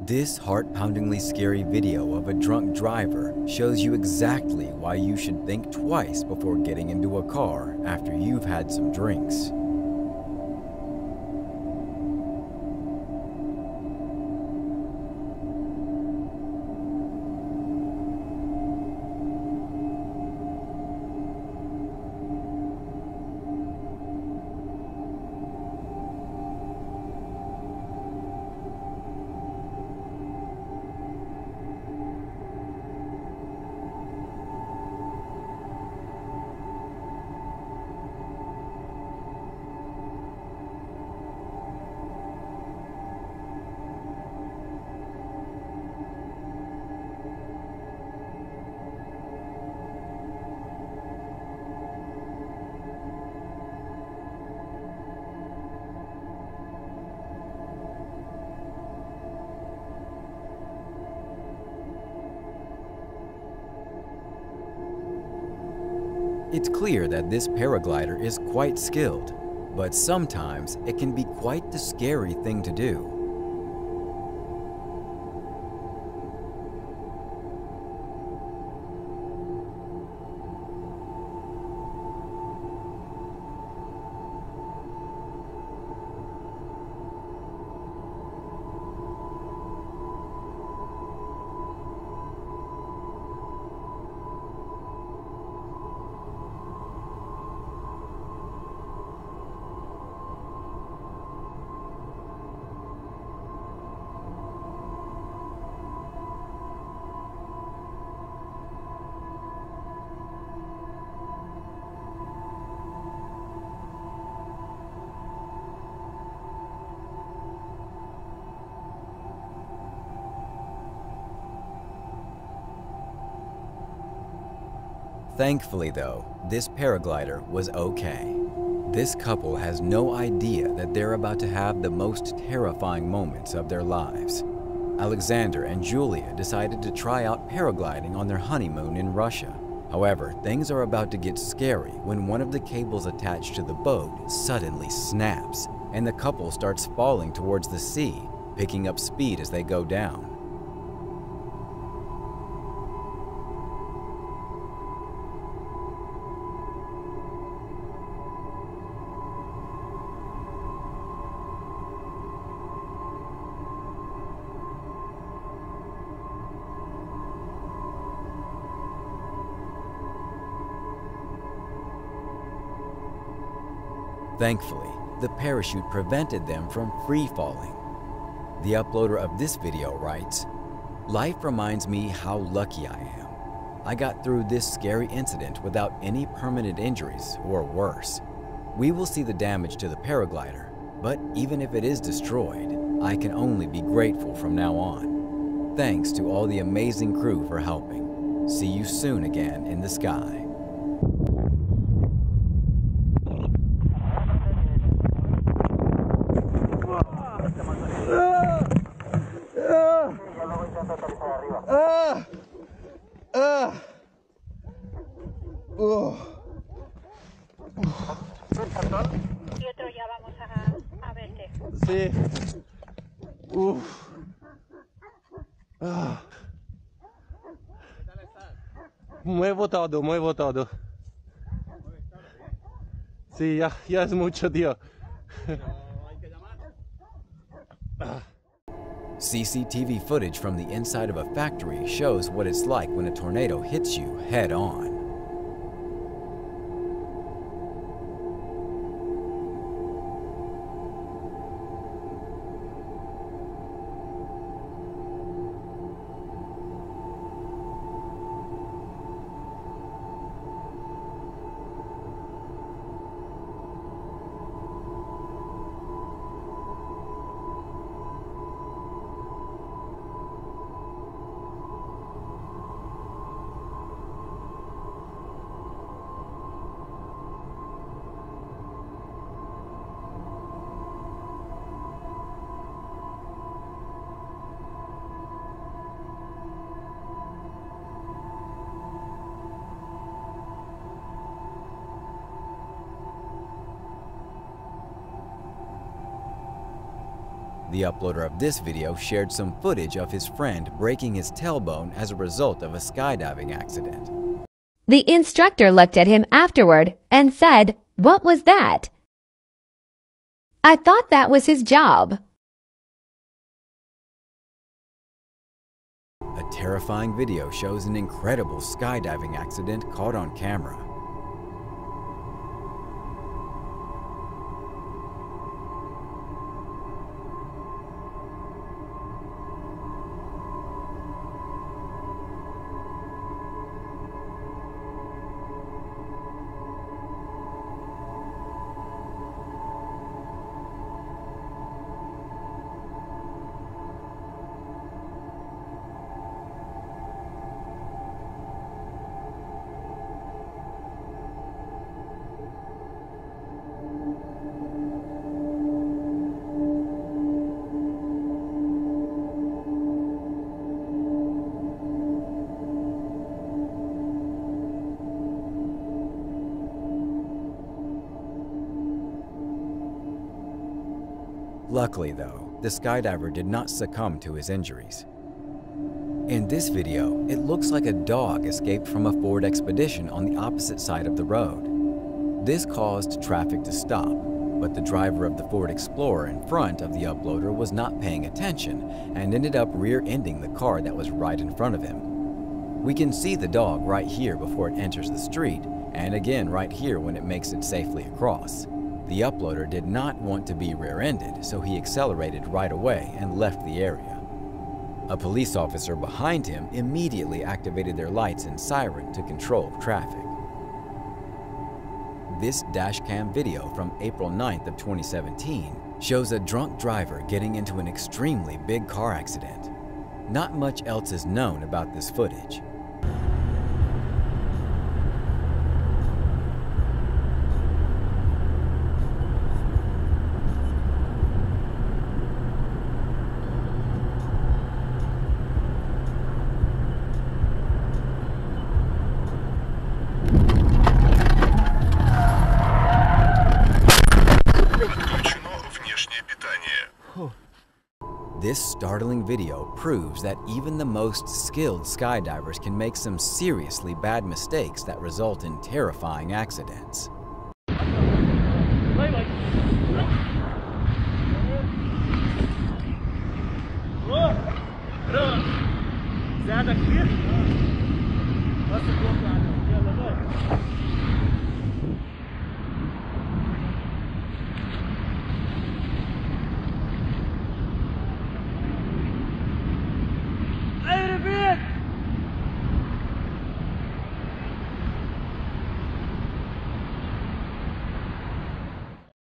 This heart-poundingly scary video of a drunk driver shows you exactly why you should think twice before getting into a car after you've had some drinks. It's clear that this paraglider is quite skilled, but sometimes it can be quite the scary thing to do. Thankfully though, this paraglider was okay. This couple has no idea that they're about to have the most terrifying moments of their lives. Alexander and Julia decided to try out paragliding on their honeymoon in Russia. However, things are about to get scary when one of the cables attached to the boat suddenly snaps, and the couple starts falling towards the sea, picking up speed as they go down. Thankfully, the parachute prevented them from free falling. The uploader of this video writes, "Life reminds me how lucky I am. I got through this scary incident without any permanent injuries or worse. We will see the damage to the paraglider, but even if it is destroyed, I can only be grateful from now on. Thanks to all the amazing crew for helping. See you soon again in the sky." Y otro ya vamos a verte. Sí. Muevo todo. Sí, ya es mucho, tío. CCTV footage from the inside of a factory shows what it's like when a tornado hits you head on. The uploader of this video shared some footage of his friend breaking his tailbone as a result of a skydiving accident. The instructor looked at him afterward and said, "What was that?" "I thought that was his job." A terrifying video shows an incredible skydiving accident caught on camera. Luckily though, the skydiver did not succumb to his injuries. In this video, it looks like a dog escaped from a Ford Expedition on the opposite side of the road. This caused traffic to stop, but the driver of the Ford Explorer in front of the uploader was not paying attention and ended up rear-ending the car that was right in front of him. We can see the dog right here before it enters the street, and again right here when it makes it safely across. The uploader did not want to be rear-ended, so he accelerated right away and left the area. A police officer behind him immediately activated their lights and siren to control traffic. This dashcam video from April 9th of 2017 shows a drunk driver getting into an extremely big car accident. Not much else is known about this footage. This startling video proves that even the most skilled skydivers can make some seriously bad mistakes that result in terrifying accidents.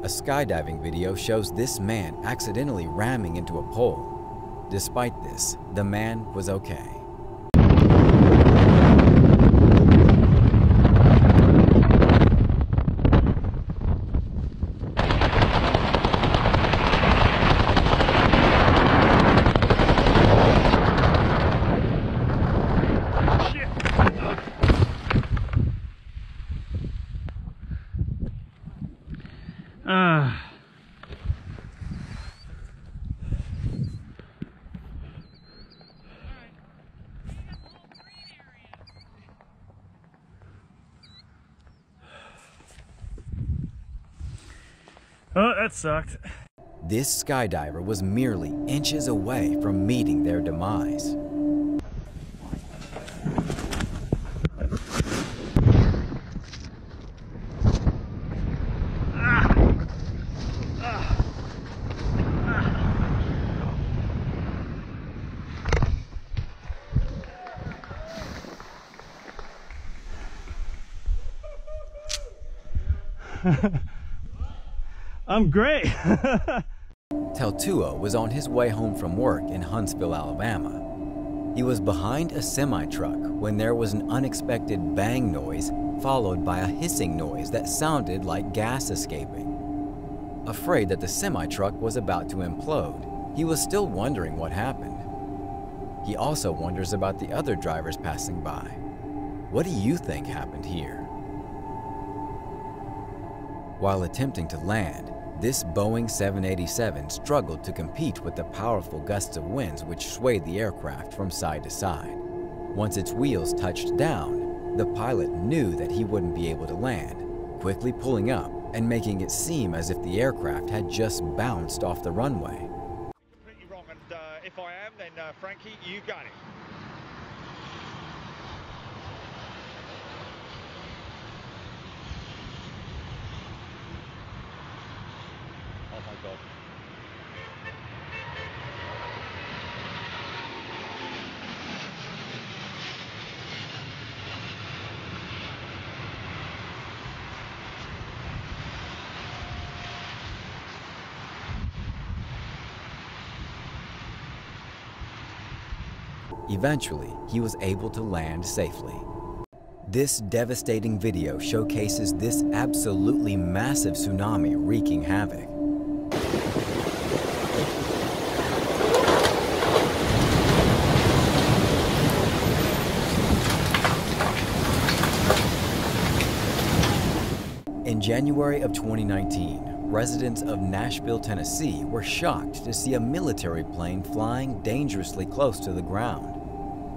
A skydiving video shows this man accidentally ramming into a pole. Despite this, the man was okay. Oh, that sucked. This skydiver was merely inches away from meeting their demise. I'm great. Teltuo was on his way home from work in Huntsville, Alabama. He was behind a semi-truck when there was an unexpected bang noise followed by a hissing noise that sounded like gas escaping. Afraid that the semi-truck was about to implode, he was still wondering what happened. He also wonders about the other drivers passing by. What do you think happened here? While attempting to land, This Boeing 787 struggled to compete with the powerful gusts of winds which swayed the aircraft from side to side. Once its wheels touched down, the pilot knew that he wouldn't be able to land, quickly pulling up and making it seem as if the aircraft had just bounced off the runway. Completely wrong, and if I am, then Frankie, you got it. Oh my God. Eventually, he was able to land safely. This devastating video showcases this absolutely massive tsunami wreaking havoc. In January of 2019, residents of Nashville, Tennessee were shocked to see a military plane flying dangerously close to the ground.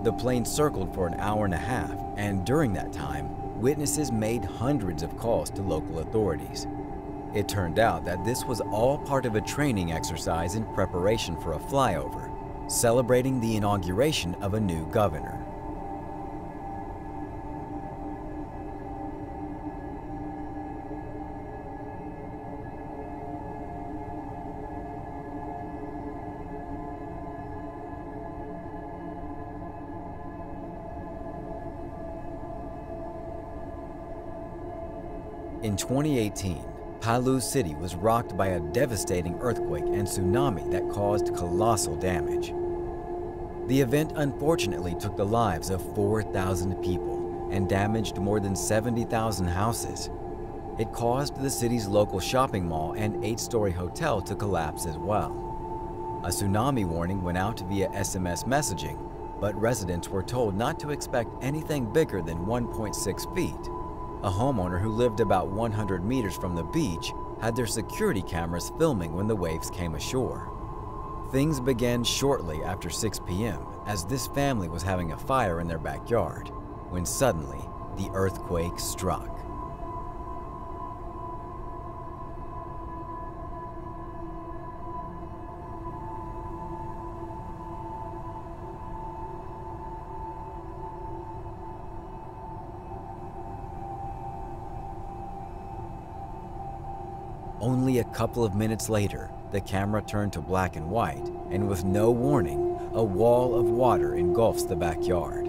The plane circled for an hour and a half, and during that time, witnesses made hundreds of calls to local authorities. It turned out that this was all part of a training exercise in preparation for a flyover, celebrating the inauguration of a new governor. In 2018, Palu City was rocked by a devastating earthquake and tsunami that caused colossal damage. The event unfortunately took the lives of 4,000 people and damaged more than 70,000 houses. It caused the city's local shopping mall and 8-story hotel to collapse as well. A tsunami warning went out via SMS messaging, but residents were told not to expect anything bigger than 1.6 feet. A homeowner who lived about 100 meters from the beach had their security cameras filming when the waves came ashore. Things began shortly after 6 p.m. as this family was having a fire in their backyard, when suddenly the earthquake struck. Only a couple of minutes later, the camera turned to black and white, and with no warning, a wall of water engulfs the backyard.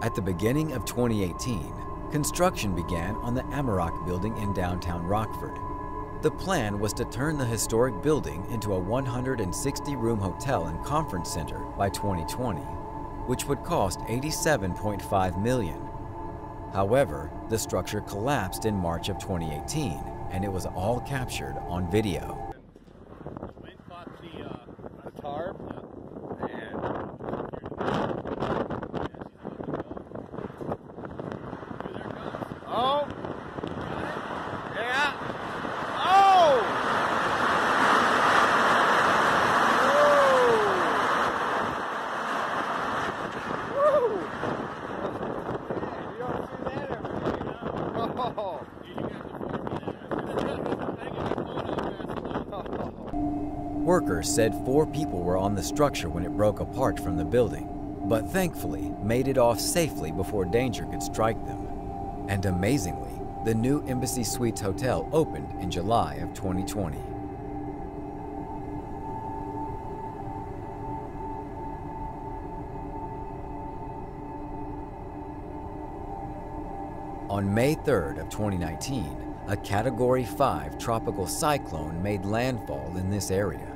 At the beginning of 2018, construction began on the Amarok building in downtown Rockford. The plan was to turn the historic building into a 160-room hotel and conference center by 2020, which would cost $87.5 million. However, the structure collapsed in March of 2018, and it was all captured on video. Wind caught the tarp, oh! Yeah! Oh! Woo! Woo! You don't see that every day. Oh! Workers said 4 people were on the structure when it broke apart from the building, but thankfully made it off safely before danger could strike them. And amazingly, the new Embassy Suites Hotel opened in July of 2020. On May 3rd of 2019, A Category 5 tropical cyclone made landfall in this area.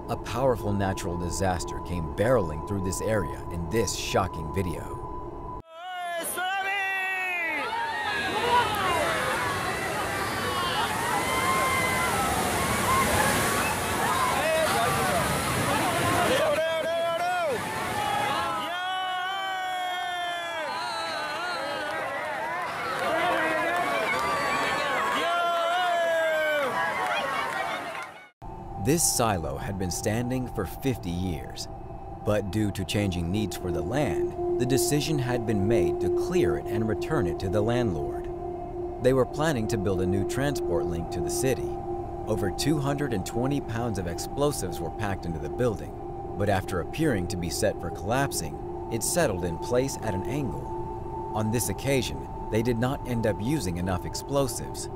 A powerful natural disaster came barreling through this area in this shocking video. This silo had been standing for 50 years, but due to changing needs for the land, the decision had been made to clear it and return it to the landlord. They were planning to build a new transport link to the city. Over 220 pounds of explosives were packed into the building, but after appearing to be set for collapsing, it settled in place at an angle. On this occasion, they did not end up using enough explosives.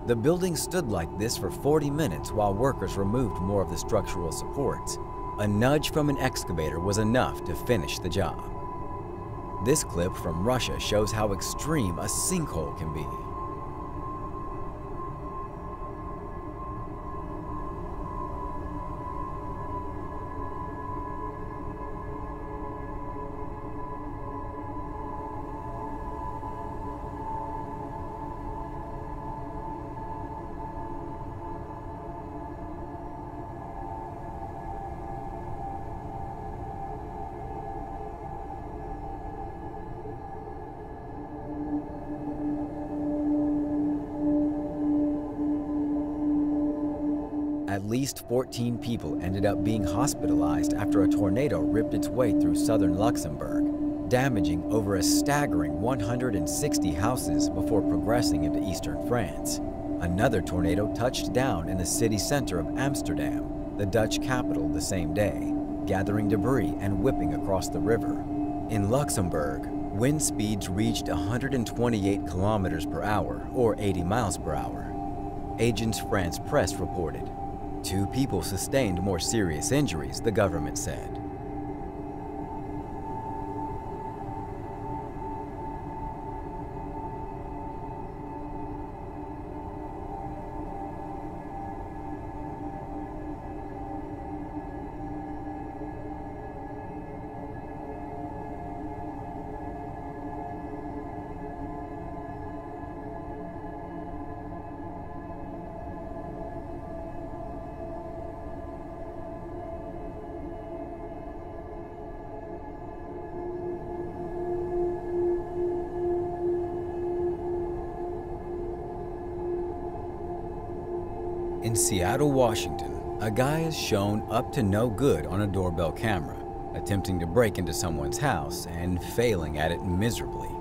The building stood like this for 40 minutes while workers removed more of the structural supports. A nudge from an excavator was enough to finish the job. This clip from Russia shows how extreme a sinkhole can be. At least 14 people ended up being hospitalized after a tornado ripped its way through southern Luxembourg, damaging over a staggering 160 houses before progressing into eastern France. Another tornado touched down in the city center of Amsterdam, the Dutch capital, the same day, gathering debris and whipping across the river. In Luxembourg, wind speeds reached 128 kilometers per hour, or 80 miles per hour. Agence France Presse reported. 2 people sustained more serious injuries, the government said. In Seattle, Washington, a guy is shown up to no good on a doorbell camera, attempting to break into someone's house and failing at it miserably.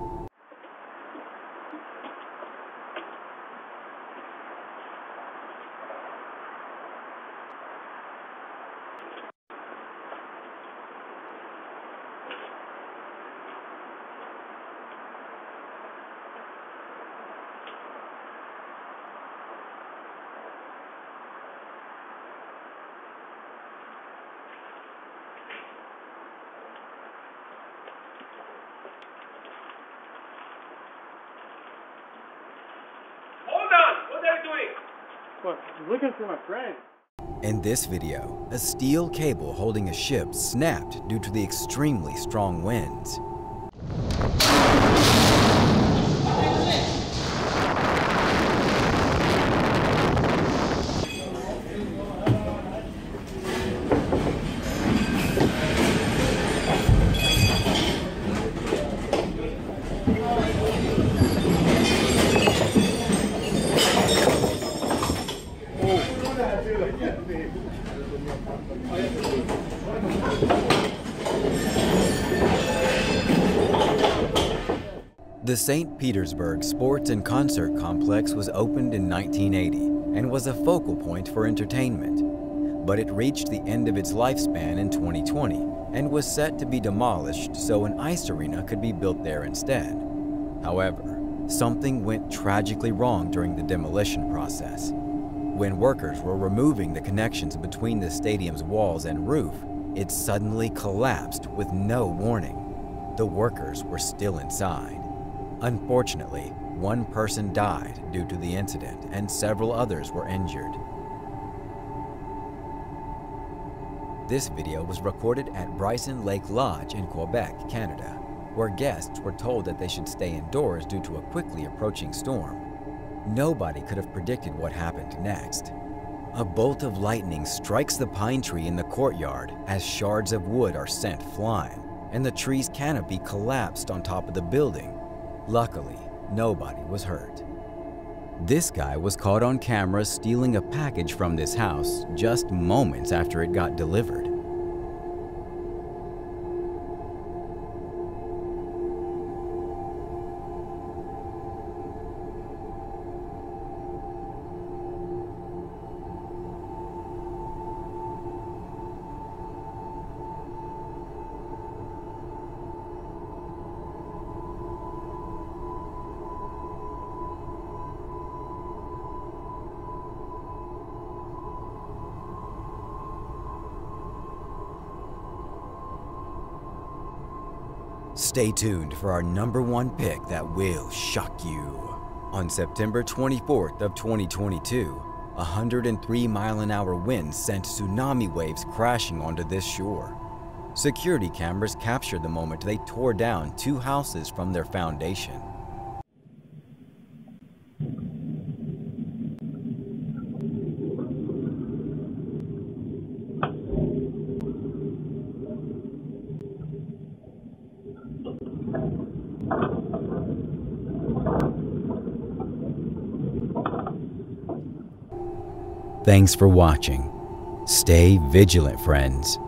What? Looking for my friend. In this video, a steel cable holding a ship snapped due to the extremely strong winds. The St. Petersburg Sports and Concert Complex was opened in 1980 and was a focal point for entertainment, but it reached the end of its lifespan in 2020 and was set to be demolished so an ice arena could be built there instead. However, something went tragically wrong during the demolition process. When workers were removing the connections between the stadium's walls and roof, it suddenly collapsed with no warning. The workers were still inside. Unfortunately, one person died due to the incident and several others were injured. This video was recorded at Bryson Lake Lodge in Quebec, Canada, where guests were told that they should stay indoors due to a quickly approaching storm. Nobody could have predicted what happened next. A bolt of lightning strikes the pine tree in the courtyard as shards of wood are sent flying, and the tree's canopy collapsed on top of the building. Luckily, nobody was hurt. This guy was caught on camera stealing a package from this house just moments after it got delivered. Stay tuned for our #1 pick that will shock you. On September 24th of 2022, 103-mile-an-hour winds sent tsunami waves crashing onto this shore. Security cameras captured the moment they tore down 2 houses from their foundation. Thanks for watching. Stay vigilant, friends.